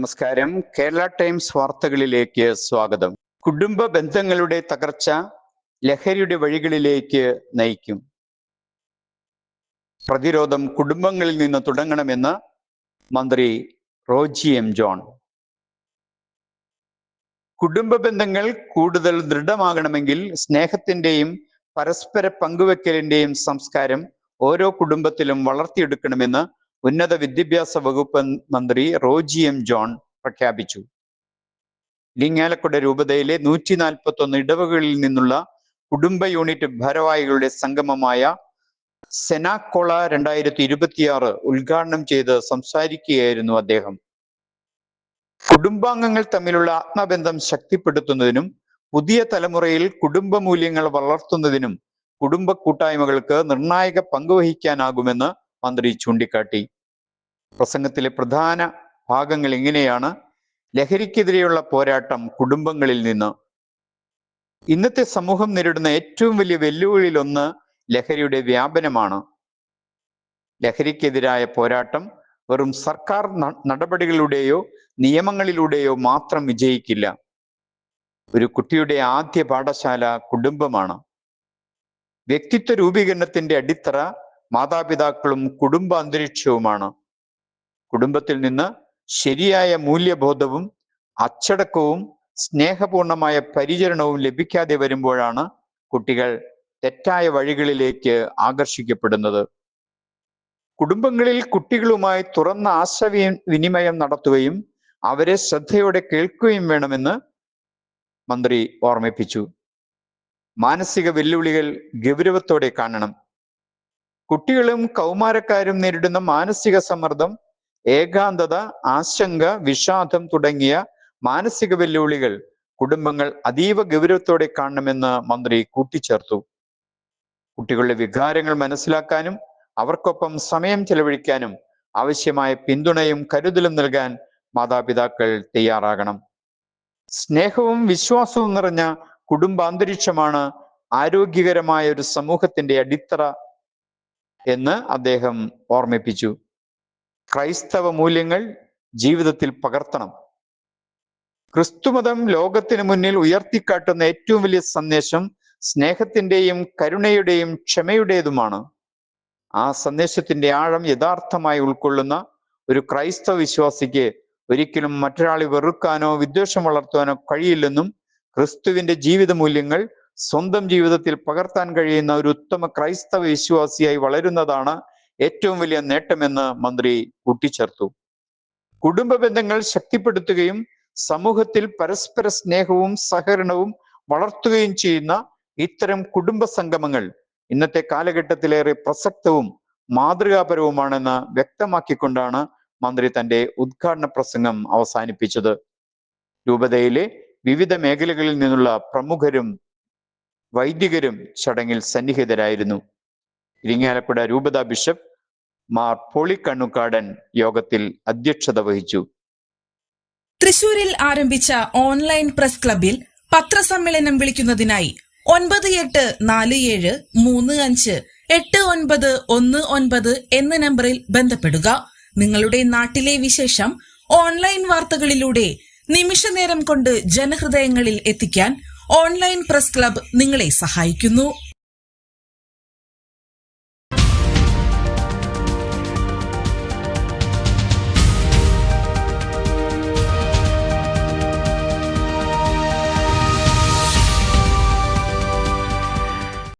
നമസ്കാരം. കേരള ടൈംസ് വാർത്തകളിലേക്ക് സ്വാഗതം. കുടുംബ ബന്ധങ്ങളുടെ തകർച്ച ലഹരിയുടെ വഴികളിലേക്ക് നയിക്കും. പ്രതിരോധം കുടുംബങ്ങളിൽ നിന്ന് തുടങ്ങണമെന്ന് മന്ത്രി റോജി എം ജോൺ. കുടുംബ ബന്ധങ്ങൾ കൂടുതൽ ദൃഢമാകണമെങ്കിൽ സ്നേഹത്തിന്റെയും പരസ്പര പങ്കുവെക്കലിന്റെയും സംസ്കാരം ഓരോ കുടുംബത്തിലും വളർത്തിയെടുക്കണമെന്ന് ഉന്നത വിദ്യാഭ്യാസ വകുപ്പ് മന്ത്രി റോജി എം ജോൺ പ്രഖ്യാപിച്ചു. ഇരിങ്ങാലക്കുട രൂപതയിലെ 141 ഇടവകളിൽ നിന്നുള്ള കുടുംബ യൂണിറ്റ് ഭാരവാഹികളുടെ സംഗമമായ സെനാക്കോള 2026 ഉദ്ഘാടനം ചെയ്ത് സംസാരിക്കുകയായിരുന്നു അദ്ദേഹം. കുടുംബാംഗങ്ങൾ തമ്മിലുള്ള ആത്മബന്ധം ശക്തിപ്പെടുത്തുന്നതിനും പുതിയ തലമുറയിൽ കുടുംബ മൂല്യങ്ങൾ വളർത്തുന്നതിനും കുടുംബ കൂട്ടായ്മകൾക്ക് നിർണായക പങ്കുവഹിക്കാനാകുമെന്ന് മന്ത്രി ചൂണ്ടിക്കാട്ടി. പ്രസംഗത്തിലെ പ്രധാന ഭാഗങ്ങൾ ഇങ്ങനെയാണ്. ലഹരിക്കെതിരെയുള്ള പോരാട്ടം കുടുംബങ്ങളിൽ നിന്ന്. ഇന്നത്തെ സമൂഹം നേരിടുന്ന ഏറ്റവും വലിയ വെല്ലുവിളിയിലൊന്ന് ലഹരിയുടെ വ്യാപനമാണ്. ലഹരിക്കെതിരായ പോരാട്ടം വെറും സർക്കാർ നടപടികളിലൂടെയോ നിയമങ്ങളിലൂടെയോ മാത്രം വിജയിക്കില്ല. ഒരു കുട്ടിയുടെ ആദ്യ പാഠശാല കുടുംബമാണ്. വ്യക്തിത്വ രൂപീകരണത്തിന്റെ അടിത്തറ മാതാപിതാക്കളും കുടുംബ അന്തരീക്ഷവുമാണ്. കുടുംബത്തിൽ നിന്ന് ശരിയായ മൂല്യബോധവും അച്ചടക്കവും സ്നേഹപൂർണമായ പരിചരണവും ലഭിക്കാതെ വരുമ്പോഴാണ് കുട്ടികൾ തെറ്റായ വഴികളിലേക്ക് ആകർഷിക്കപ്പെടുന്നത്. കുടുംബങ്ങളിൽ കുട്ടികളുമായി തുറന്ന ആശയവിനിമയം നടത്തുകയും അവരെ ശ്രദ്ധയോടെ കേൾക്കുകയും വേണമെന്ന് മന്ത്രി ഓർമ്മിപ്പിച്ചു. മാനസിക വെല്ലുവിളികൾ ഗൗരവത്തോടെ കാണണം. കുട്ടികളും കൗമാരക്കാരും നേരിടുന്ന മാനസിക സമ്മർദ്ദം, ഏകാന്തത, ആശങ്ക, വിഷാദം തുടങ്ങിയ മാനസിക വെല്ലുവിളികൾ കുടുംബങ്ങൾ അതീവ ഗൗരവത്തോടെ കാണണമെന്ന് മന്ത്രി കൂട്ടിച്ചേർത്തു. കുട്ടികളുടെ വികാരങ്ങൾ മനസ്സിലാക്കാനും അവർക്കൊപ്പം സമയം ചെലവഴിക്കാനും ആവശ്യമായ പിന്തുണയും കരുതലും നൽകാൻ മാതാപിതാക്കൾ തയ്യാറാകണം. സ്നേഹവും വിശ്വാസവും നിറഞ്ഞ കുടുംബാന്തരീക്ഷമാണ് ആരോഗ്യകരമായ ഒരു സമൂഹത്തിന്റെ അടിത്തറ എന്ന് അദ്ദേഹം ഓർമ്മിപ്പിച്ചു. ക്രൈസ്തവ മൂല്യങ്ങൾ ജീവിതത്തിൽ പകർത്തണം. ക്രിസ്തുമതം ലോകത്തിന് മുന്നിൽ ഉയർത്തിക്കാട്ടുന്ന ഏറ്റവും വലിയ സന്ദേശം സ്നേഹത്തിന്റെയും കരുണയുടെയും ക്ഷമയുടേതുമാണ്. ആ സന്ദേശത്തിന്റെ ആഴം യഥാർത്ഥമായി ഉൾക്കൊള്ളുന്ന ഒരു ക്രൈസ്തവ വിശ്വാസിക്ക് ഒരിക്കലും മറ്റൊരാളെ വെറുക്കാനോ വിദ്വേഷം വളർത്തുവാനോ കഴിയില്ലെന്നും ക്രിസ്തുവിന്റെ ജീവിത മൂല്യങ്ങൾ സ്വന്തം ജീവിതത്തിൽ പകർത്താൻ കഴിയുന്ന ഒരു ഉത്തമ ക്രൈസ്തവ വിശ്വാസിയായി വളരുന്നതാണ് ഏറ്റവും വലിയ നേട്ടമെന്ന് മന്ത്രി കൂട്ടിച്ചേർത്തു. കുടുംബ ബന്ധങ്ങൾ ശക്തിപ്പെടുത്തുകയും സമൂഹത്തിൽ പരസ്പര സ്നേഹവും സഹകരണവും വളർത്തുകയും ചെയ്യുന്ന ഇത്തരം കുടുംബ സംഗമങ്ങൾ ഇന്നത്തെ കാലഘട്ടത്തിലേറെ പ്രസക്തവും മാതൃകാപരവുമാണെന്ന് വ്യക്തമാക്കിക്കൊണ്ടാണ് മന്ത്രി തന്റെ ഉദ്ഘാടന പ്രസംഗം അവസാനിപ്പിച്ചത്. രൂപതയിലെ വിവിധ മേഖലകളിൽ നിന്നുള്ള പ്രമുഖരും വൈദികരും ചടങ്ങിൽ സന്നിഹിതരായിരുന്നു. ഇരിങ്ങാലക്കുട രൂപത ബിഷപ്പ് മാർ പോളി കണ്ണുകാടൻ യോഗത്തിൽ അധ്യക്ഷത വഹിച്ചു. തൃശൂരിൽ ആരംഭിച്ച ഓൺലൈൻ പ്രസ് ക്ലബിൽ പത്രസമ്മേളനം വിളിക്കുന്നതിനായി 9847358919 എന്ന നമ്പറിൽ ബന്ധപ്പെടുക. നിങ്ങളുടെ നാട്ടിലെ വിശേഷം ഓൺലൈൻ വാർത്തകളിലൂടെ നിമിഷനേരം കൊണ്ട് ജനഹൃദയങ്ങളിൽ എത്തിക്കാൻ ഓൺലൈൻ പ്രസ് ക്ലബ് നിങ്ങളെ സഹായിക്കുന്നു.